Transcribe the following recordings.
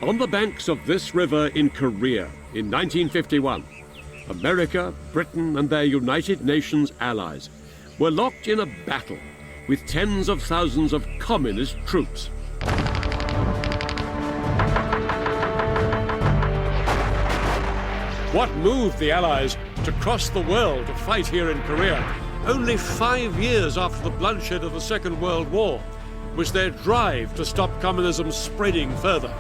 On the banks of this river in Korea in 1951, America, Britain and their United Nations allies were locked in a battle with tens of thousands of communist troops. What moved the Allies to cross the world to fight here in Korea, only 5 years after the bloodshed of the Second World War, was their drive to stop communism spreading further.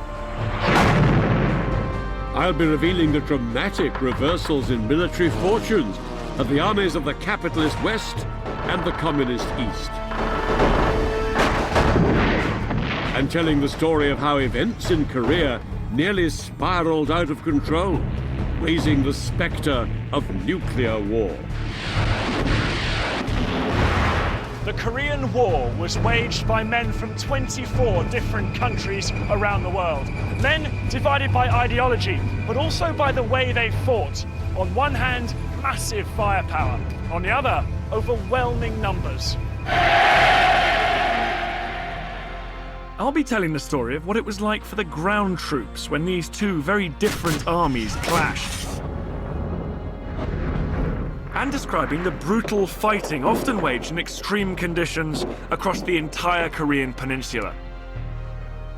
I'll be revealing the dramatic reversals in military fortunes of the armies of the capitalist West and the communist East. And telling the story of how events in Korea nearly spiraled out of control, raising the spectre of nuclear war. The Korean War was waged by men from 24 different countries around the world. Men divided by ideology, but also by the way they fought. On one hand, massive firepower. On the other, overwhelming numbers. I'll be telling the story of what it was like for the ground troops when these two very different armies clashed. And describing the brutal fighting often waged in extreme conditions across the entire Korean peninsula.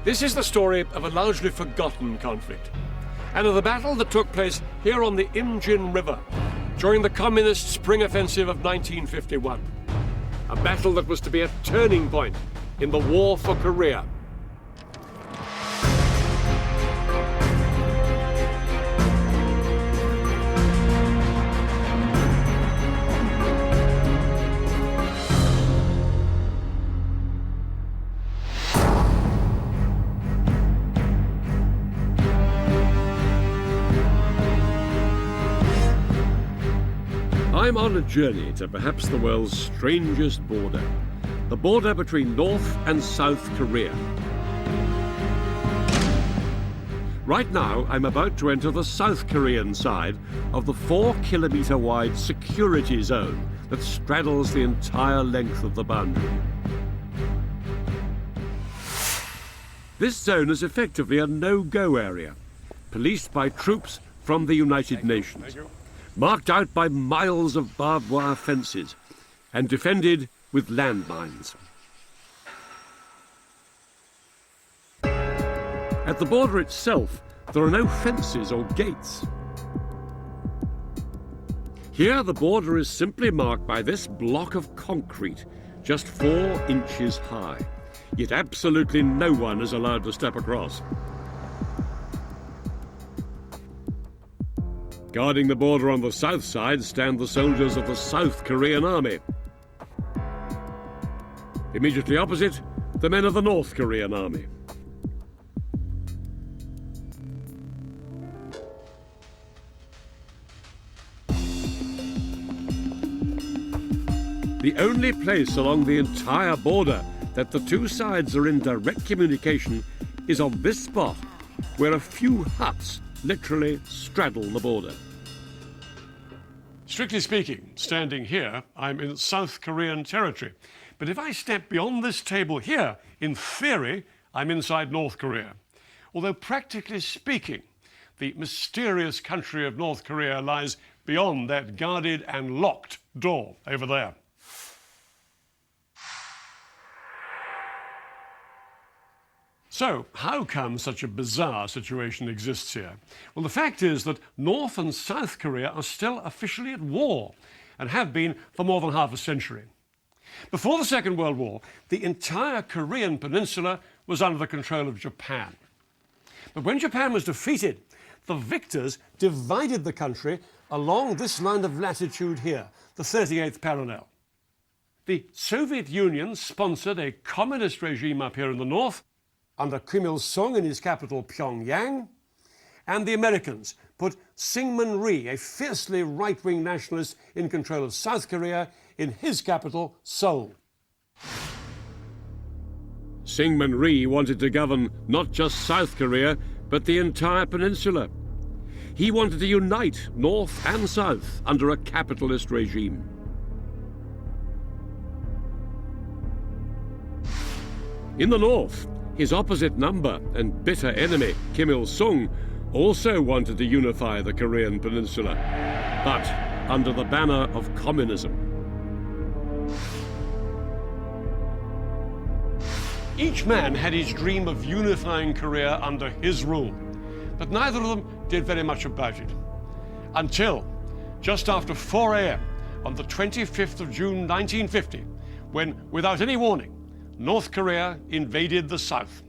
This is the story of a largely forgotten conflict, and of the battle that took place here on the Imjin River during the Communist Spring Offensive of 1951. A battle that was to be a turning point in the war for Korea. I'm on a journey to perhaps the world's strangest border, the border between North and South Korea. Right now, I'm about to enter the South Korean side of the 4-kilometer wide security zone that straddles the entire length of the boundary. This zone is effectively a no-go area, policed by troops from the United Nations, marked out by miles of barbed wire fences and defended with landmines. At the border itself, there are no fences or gates. Here, the border is simply marked by this block of concrete, just 4 inches high, yet absolutely no one is allowed to step across. Guarding the border on the south side stand the soldiers of the South Korean Army. Immediately opposite, the men of the North Korean Army. The only place along the entire border that the two sides are in direct communication is on this spot, where a few huts literally straddle the border. Strictly speaking, standing here, I'm in South Korean territory. But if I step beyond this table here, in theory, I'm inside North Korea. Although practically speaking, the mysterious country of North Korea lies beyond that guarded and locked door over there. So, how come such a bizarre situation exists here? Well, the fact is that North and South Korea are still officially at war, and have been for more than half a century. Before the Second World War, the entire Korean peninsula was under the control of Japan. But when Japan was defeated, the victors divided the country along this line of latitude here, the 38th parallel. The Soviet Union sponsored a communist regime up here in the north, under Kim Il-sung in his capital, Pyongyang, and the Americans put Syngman Rhee, a fiercely right-wing nationalist, in control of South Korea in his capital, Seoul. Syngman Rhee wanted to govern not just South Korea, but the entire peninsula. He wanted to unite North and South under a capitalist regime. In the north, His opposite number and bitter enemy, Kim Il-sung, also wanted to unify the Korean peninsula, but under the banner of communism. Each man had his dream of unifying Korea under his rule, but neither of them did very much about it. Until just after 4 a.m. on the 25th of June 1950, when, without any warning, North Korea invaded the South.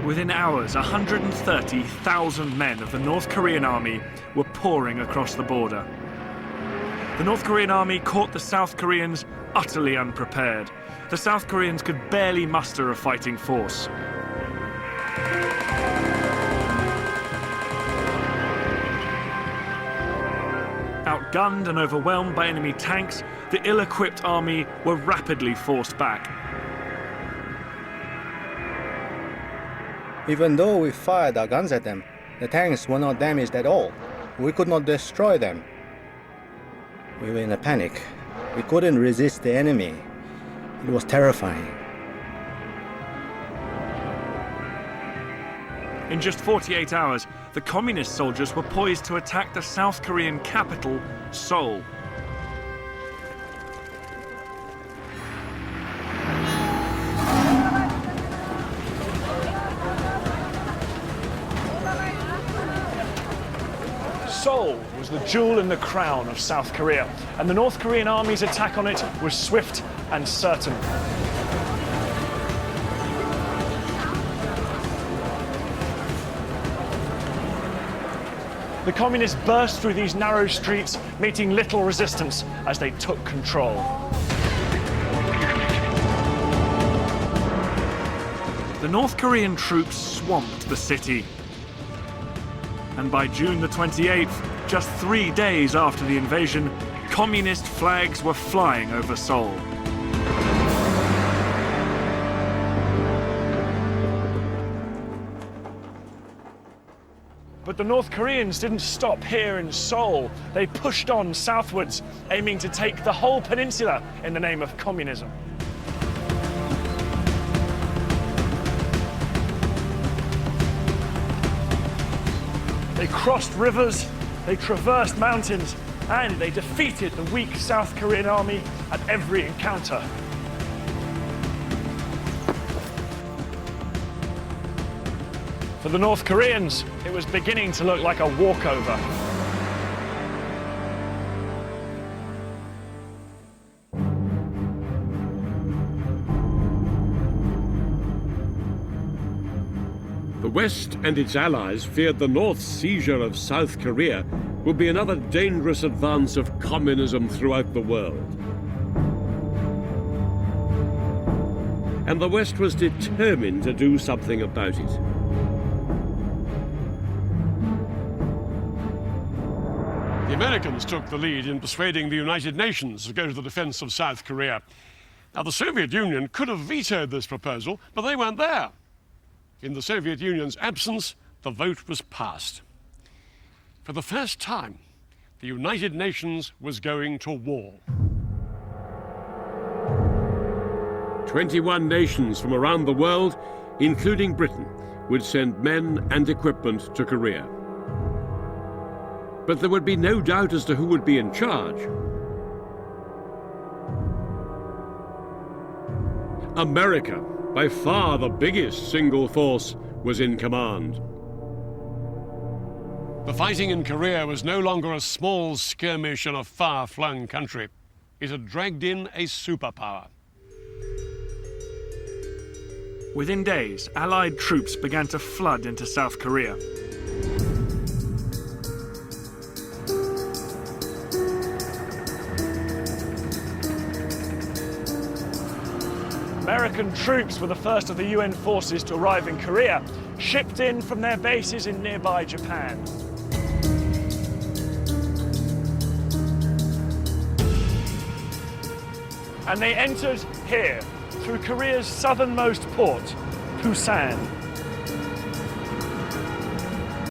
Within hours, 130,000 men of the North Korean army were pouring across the border. The North Korean army caught the South Koreans utterly unprepared. The South Koreans could barely muster a fighting force. Outgunned and overwhelmed by enemy tanks, the ill-equipped army were rapidly forced back. Even though we fired our guns at them, the tanks were not damaged at all. We could not destroy them. We were in a panic. We couldn't resist the enemy. It was terrifying. In just 48 hours, the communist soldiers were poised to attack the South Korean capital, Seoul. Seoul was the jewel in the crown of South Korea, and the North Korean army's attack on it was swift and certain. The communists burst through these narrow streets, meeting little resistance as they took control. The North Korean troops swamped the city. And by June the 28th, just 3 days after the invasion, communist flags were flying over Seoul. But the North Koreans didn't stop here in Seoul. They pushed on southwards, aiming to take the whole peninsula in the name of communism. They crossed rivers, they traversed mountains, and they defeated the weak South Korean army at every encounter. For the North Koreans, it was beginning to look like a walkover. The West and its allies feared the North's seizure of South Korea would be another dangerous advance of communism throughout the world. And the West was determined to do something about it. The Americans took the lead in persuading the United Nations to go to the defense of South Korea. Now, the Soviet Union could have vetoed this proposal, but they weren't there. In the Soviet Union's absence, the vote was passed. For the first time, the United Nations was going to war. 21 nations from around the world, including Britain, would send men and equipment to Korea. But there would be no doubt as to who would be in charge. America, by far the biggest single force, was in command. The fighting in Korea was no longer a small skirmish in a far-flung country. It had dragged in a superpower. Within days, Allied troops began to flood into South Korea. American troops were the first of the UN forces to arrive in Korea, shipped in from their bases in nearby Japan. And they entered here, through Korea's southernmost port, Busan.